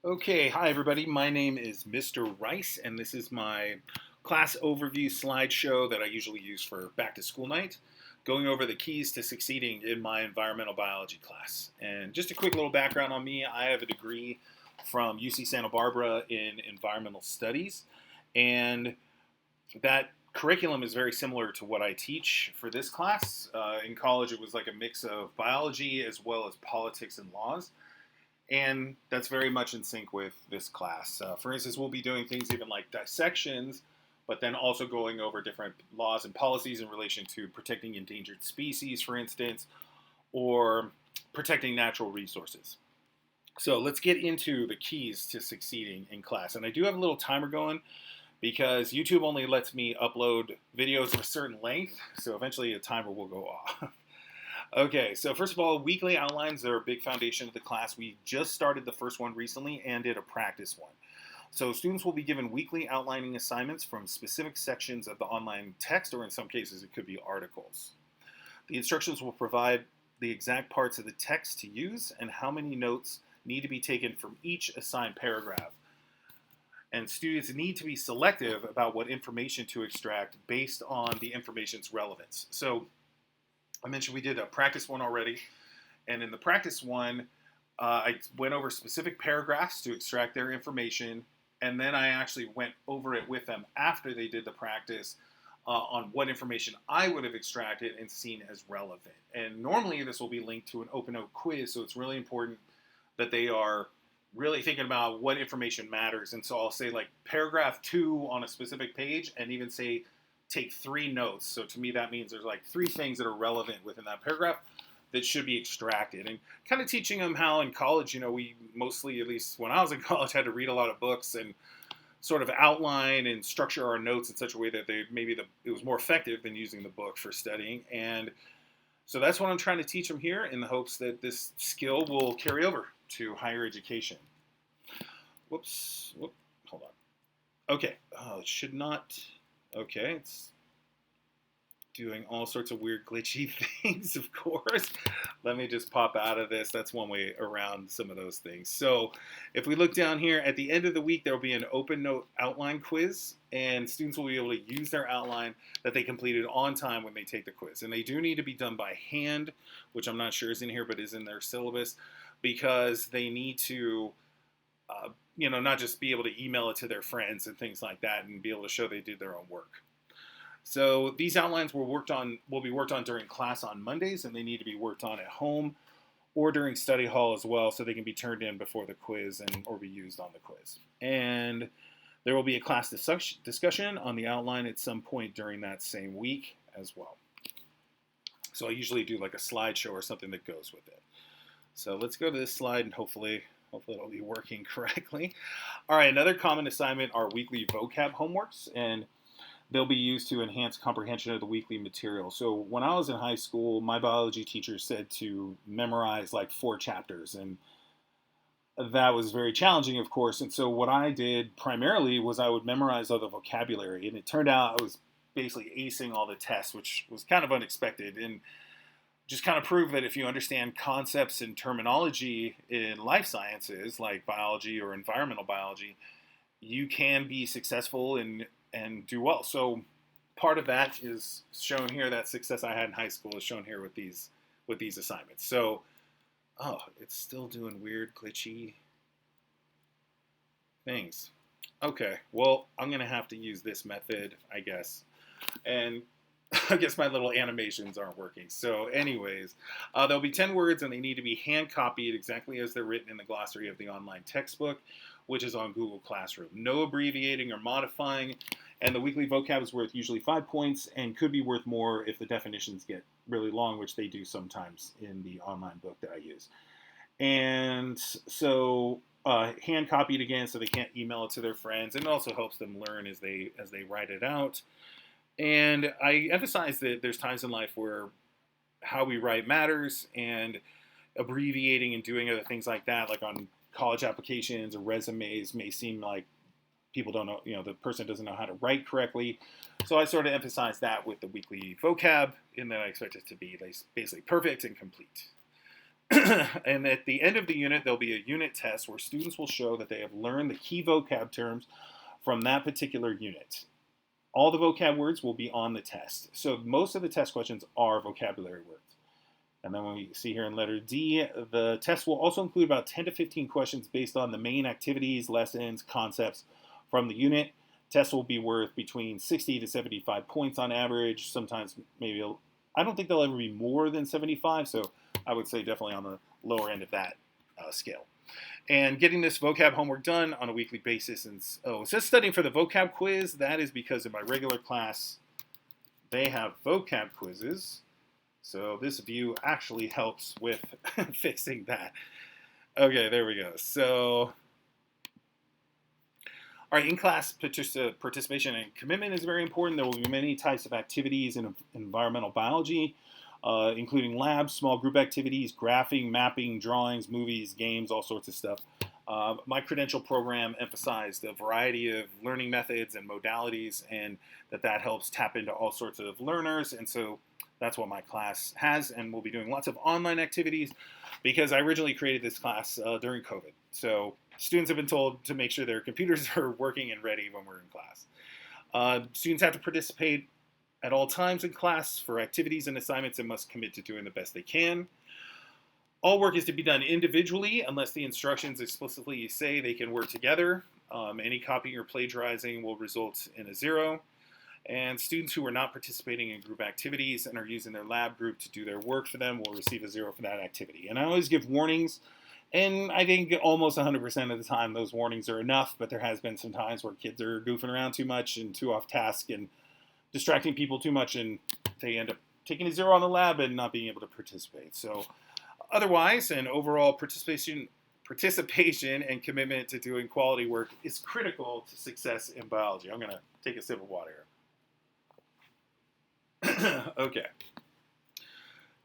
Okay, hi everybody. My name is Mr. Rice, and this is my class overview slideshow that I usually use for back to school night, going over the keys to succeeding in my environmental biology class. And just a quick little background on me, I have a degree from UC Santa Barbara in environmental studies, and that curriculum is very similar to what I teach for this class. In college, it was like a mix of biology as well as politics and laws. And that's very much in sync with this class. For instance, we'll be doing things even like dissections, but then also going over different laws and policies in relation to protecting endangered species, for instance, or protecting natural resources. So let's get into the keys to succeeding in class. And I do have a little timer going because YouTube only lets me upload videos of a certain length, so eventually a timer will go off. Okay, so first of all, weekly outlines are a big foundation of the class. We just started the first one recently and did a practice one. So students will be given weekly outlining assignments from specific sections of the online text, or in some cases it could be articles. The instructions will provide the exact parts of the text to use and how many notes need to be taken from each assigned paragraph. And students need to be selective about what information to extract based on the information's relevance. So I mentioned we did a practice one already, and in the practice one, I went over specific paragraphs to extract their information, and then I actually went over it with them after they did the practice on what information I would have extracted and seen as relevant. And normally this will be linked to an open note quiz, so it's really important that they are really thinking about what information matters. And so I'll say like paragraph 2 on a specific page, and even say take 3 notes. So to me, that means there's like 3 things that are relevant within that paragraph that should be extracted. And kind of teaching them how in college, we mostly, at least when I was in college, had to read a lot of books and sort of outline and structure our notes in such a way that it was more effective than using the book for studying. And so that's what I'm trying to teach them here, in the hopes that this skill will carry over to higher education. Hold on. Okay, it should not. Okay, it's doing all sorts of weird glitchy things, of course. Let me just pop out of this. That's one way around some of those things. So if we look down here, at the end of the week, there will be an open note outline quiz, and students will be able to use their outline that they completed on time when they take the quiz. And they do need to be done by hand, which I'm not sure is in here, but is in their syllabus, because they need to not just be able to email it to their friends and things like that and be able to show they did their own work. So these outlines will be worked on during class on Mondays, and they need to be worked on at home or during study hall as well, so they can be turned in before the quiz or be used on the quiz. And there will be a class discussion on the outline at some point during that same week as well. So I usually do like a slideshow or something that goes with it. So let's go to this slide, and hopefully it'll be working correctly. All right, another common assignment are weekly vocab homeworks, and they'll be used to enhance comprehension of the weekly material. So when I was in high school, my biology teacher said to memorize like 4 chapters, and that was very challenging, of course. And so what I did primarily was I would memorize all the vocabulary, and it turned out I was basically acing all the tests, which was kind of unexpected, and just kind of prove that if you understand concepts and terminology in life sciences like biology or environmental biology, you can be successful and do well. So part of that is shown here. That success I had in high school is shown here with these assignments. So, it's still doing weird, glitchy things. Okay, well, I'm gonna have to use this method, I guess. And I guess my little animations aren't working. So anyways, there'll be 10 words, and they need to be hand copied exactly as they're written in the glossary of the online textbook, which is on Google Classroom. No abbreviating or modifying, and the weekly vocab is worth usually 5 points and could be worth more if the definitions get really long, which they do sometimes in the online book that I use. And so hand copied again, so they can't email it to their friends, and it also helps them learn as they write it out. And I emphasize that there's times in life where how we write matters, and abbreviating and doing other things like that, like on college applications or resumes, may seem like people don't know, the person doesn't know how to write correctly. So I sort of emphasize that with the weekly vocab, and then I expect it to be basically perfect and complete. And at the end of the unit, there'll be a unit test where students will show that they have learned the key vocab terms from that particular unit. All the vocab words will be on the test. So most of the test questions are vocabulary words. And then when we see here in letter D, the test will also include about 10 to 15 questions based on the main activities, lessons, concepts from the unit. Tests will be worth between 60 to 75 points on average. Sometimes maybe, I don't think they'll ever be more than 75, so I would say definitely on the lower end of that scale. And getting this vocab homework done on a weekly basis. And it says studying for the vocab quiz. That is because in my regular class, they have vocab quizzes. So this view actually helps with fixing that. Okay, there we go. So, all right, in-class participation and commitment is very important. There will be many types of activities in environmental biology, including labs, small group activities, graphing, mapping, drawings, movies, games, all sorts of stuff. My credential program emphasized a variety of learning methods and modalities, and that helps tap into all sorts of learners. And so that's what my class has, and we'll be doing lots of online activities because I originally created this class during COVID. So students have been told to make sure their computers are working and ready when we're in class. Students have to participate at all times in class for activities and assignments and must commit to doing the best they can. All work is to be done individually unless the instructions explicitly say they can work together. Any copying or plagiarizing will result in a 0. And students who are not participating in group activities and are using their lab group to do their work for them will receive a 0 for that activity. And I always give warnings, and I think almost 100% of the time those warnings are enough, but there has been some times where kids are goofing around too much and too off task and distracting people too much, and they end up taking a 0 on the lab and not being able to participate. So otherwise, an overall participation and commitment to doing quality work is critical to success in biology. I'm going to take a sip of water here. Okay.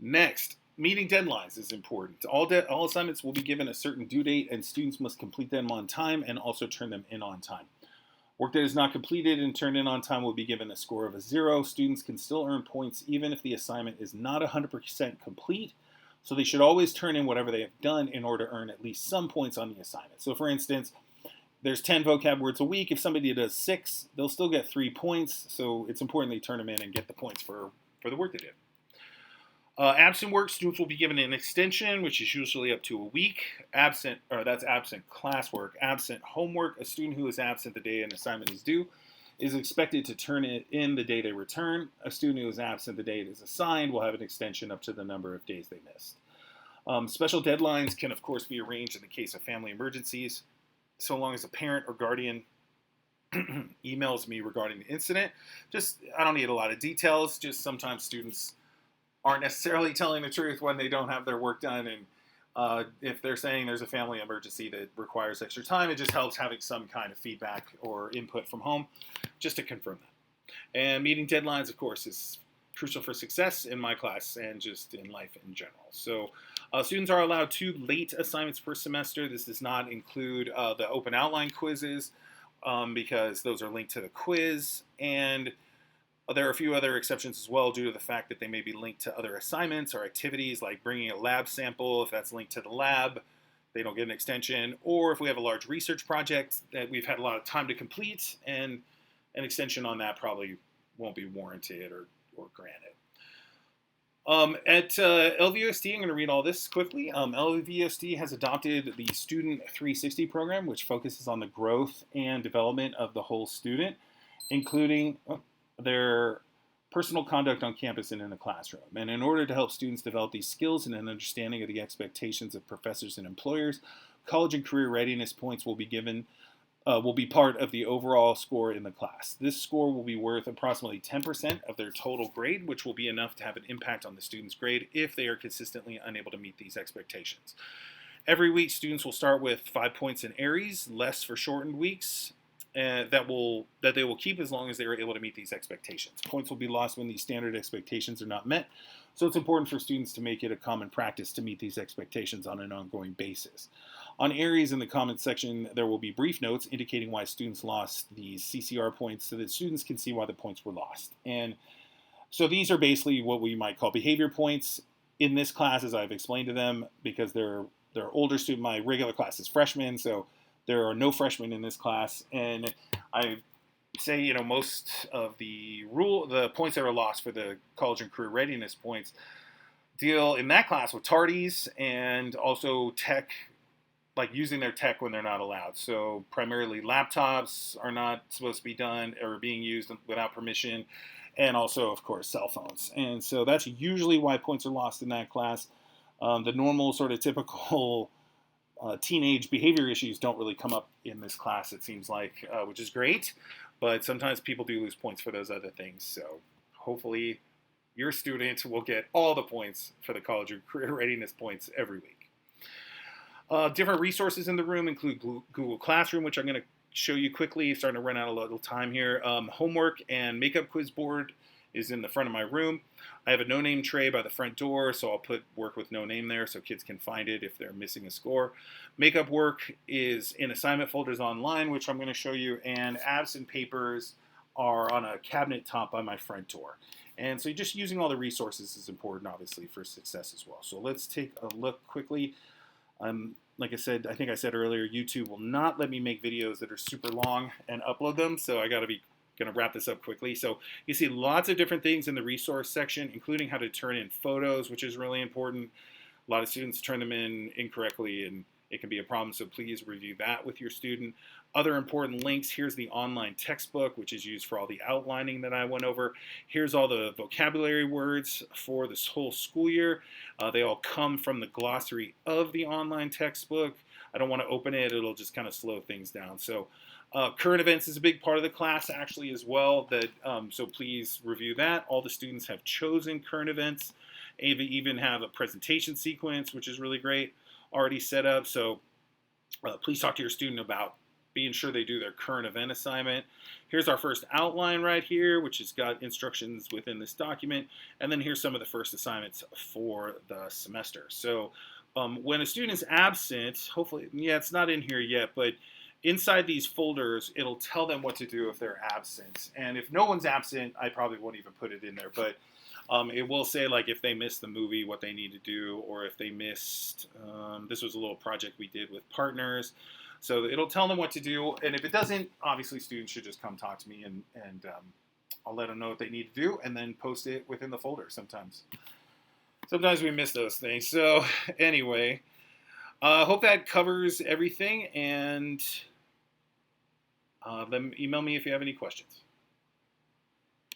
Next, meeting deadlines is important. All assignments will be given a certain due date, and students must complete them on time and also turn them in on time. Work that is not completed and turned in on time will be given a score of a 0. Students can still earn points even if the assignment is not 100% complete, so they should always turn in whatever they have done in order to earn at least some points on the assignment. So for instance, there's 10 vocab words a week. If somebody does 6, they'll still get 3 points. So it's important they turn them in and get the points for the work they did. Absent work, students will be given an extension, which is usually up to a week. That's absent classwork. Absent homework, a student who is absent the day an assignment is due is expected to turn it in the day they return. A student who is absent the day it is assigned will have an extension up to the number of days they missed. Special deadlines can, of course, be arranged in the case of family emergencies, so long as a parent or guardian emails me regarding the incident. I don't need a lot of details, just sometimes students aren't necessarily telling the truth when they don't have their work done, and if they're saying there's a family emergency that requires extra time, it just helps having some kind of feedback or input from home just to confirm that. And meeting deadlines, of course, is crucial for success in my class and just in life in general. So students are allowed 2 late assignments per semester. This does not include the open outline quizzes because those are linked to the quiz, and there are a few other exceptions as well due to the fact that they may be linked to other assignments or activities, like bringing a lab sample. If that's linked to the lab, they don't get an extension. Or if we have a large research project that we've had a lot of time to complete, and an extension on that probably won't be warranted or granted. At LVUSD, I'm going to read all this quickly. LVUSD has adopted the Student 360 program, which focuses on the growth and development of the whole student, including their personal conduct on campus and in the classroom. And in order to help students develop these skills and an understanding of the expectations of professors and employers, college and career readiness points will be part of the overall score in the class. This score will be worth approximately 10% of their total grade, which will be enough to have an impact on the student's grade if they are consistently unable to meet these expectations. Every week, students will start with 5 points in Aries, less for shortened weeks, that they will keep as long as they are able to meet these expectations. Points will be lost when these standard expectations are not met, so it's important for students to make it a common practice to meet these expectations on an ongoing basis. On Aries, in the comments section, there will be brief notes indicating why students lost these CCR points so that students can see why the points were lost. And so these are basically what we might call behavior points. in this class, as I've explained to them, because they're older students. My regular class is freshmen, so there are no freshmen in this class, and I say, most of the points that are lost for the college and career readiness points deal in that class with tardies and also tech, like using their tech when they're not allowed. So primarily laptops are not supposed to be done or being used without permission, and also, of course, cell phones. And so that's usually why points are lost in that class. The normal sort of typical teenage behavior issues don't really come up in this class, it seems like, which is great. But sometimes people do lose points for those other things. So hopefully your student will get all the points for the college or career readiness points every week. Different resources in the room include Google Classroom, which I'm going to show you quickly. Starting to run out a little time here. Homework and makeup quiz board is in the front of my room. I have a no-name tray by the front door, so I'll put work with no name there so kids can find it if they're missing a score. Makeup work is in assignment folders online, which I'm going to show you, and absent papers are on a cabinet top by my front door. And so just using all the resources is important, obviously, for success as well. So let's take a look quickly. Like I said, I think I said earlier, YouTube will not let me make videos that are super long and upload them, so I got to be going to wrap this up quickly. So you see lots of different things in the resource section, including how to turn in photos, which is really important. A lot of students turn them in incorrectly, and it can be a problem, so please review that with your student. Other important links, here's the online textbook, which is used for all the outlining that I went over. Here's all the vocabulary words for this whole school year. They all come from the glossary of the online textbook. I don't want to open it, it'll just kind of slow things down. So current events is a big part of the class actually as well, so please review that. All the students have chosen current events. They even have a presentation sequence, which is really great, already set up. So please talk to your student about being sure they do their current event assignment. Here's our first outline right here, which has got instructions within this document. And then here's some of the first assignments for the semester. So when a student is absent, hopefully, it's not in here yet, but inside these folders, it'll tell them what to do if they're absent. And if no one's absent, I probably won't even put it in there. But it will say, like, if they missed the movie, what they need to do, or if they missed, this was a little project we did with partners. So it'll tell them what to do. And if it doesn't, obviously students should just come talk to me, and I'll let them know what they need to do and then post it within the folder sometimes. Sometimes we miss those things. So anyway, hope that covers everything, and then email me if you have any questions.